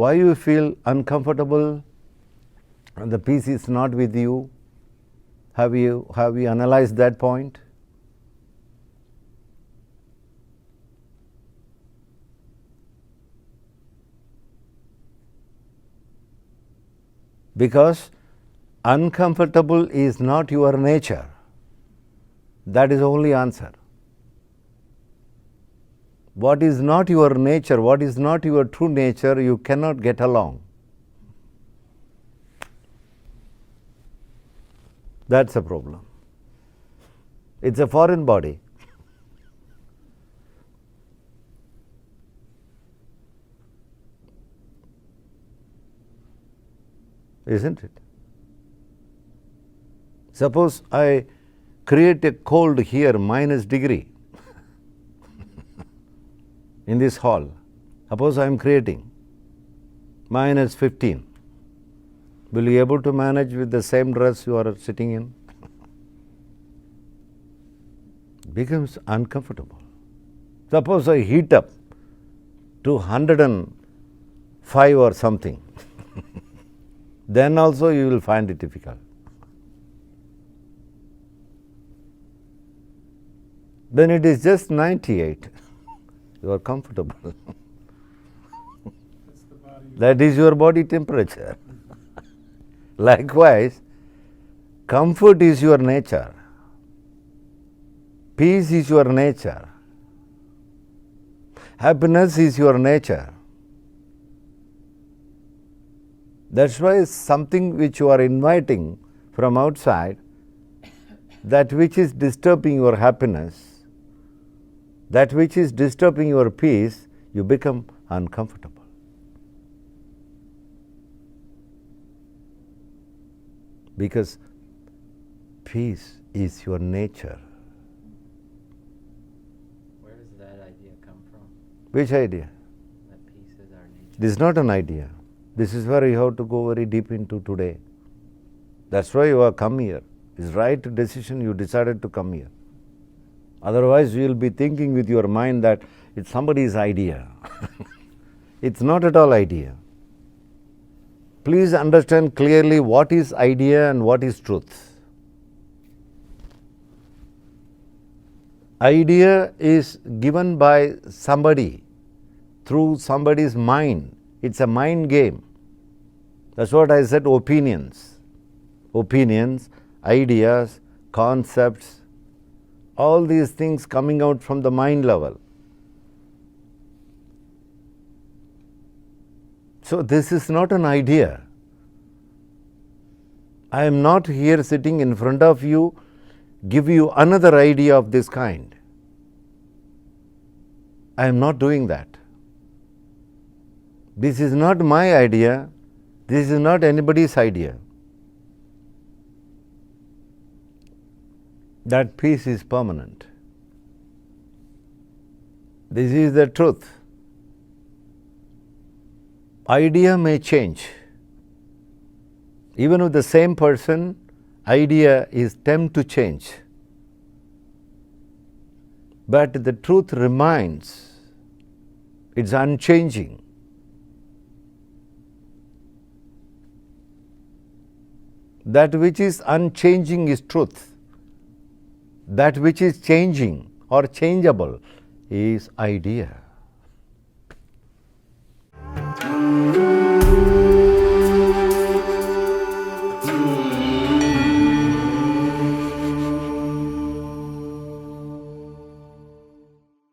Why you feel uncomfortable and the peace is not with you? Have you analyzed that point? Because uncomfortable is not your nature. That is the only answer. What is not your nature, what is not your true nature, you cannot get along. That's a problem. It's a foreign body. Isn't it? Suppose I create a cold here, -degree, in this hall. Suppose I am creating -15. Will you be able to manage with the same dress you are sitting in? Becomes uncomfortable. Suppose I heat up to 105 or something. Then also you will find it difficult. Then it is just 98. You are comfortable. That is your body temperature. Likewise, comfort is your nature. Peace is your nature. Happiness is your nature. That's why something which you are inviting from outside, that which is disturbing your happiness, that which is disturbing your peace, you become uncomfortable. Because peace is your nature. Where does that idea come from? Which idea? That peace is our nature. This is not an idea. This is where you have to go very deep into today. That's why you have come here. It's right decision you decided to come here. Otherwise, you will be thinking with your mind that it's somebody's idea. It's not at all idea. Please understand clearly what is idea and what is truth. Idea is given by somebody through somebody's mind. It's a mind game. That's what I said, opinions. Opinions, ideas, concepts, all these things coming out from the mind level. So this is not an idea. I am not here sitting in front of you, give you another idea of this kind. I am not doing that. This is not my idea. This is not anybody's idea. That peace is permanent. This is the truth. Idea may change. Even with the same person, idea is tempt to change. But the truth remains. It's unchanging. That which is unchanging is truth. That which is changing or changeable is idea.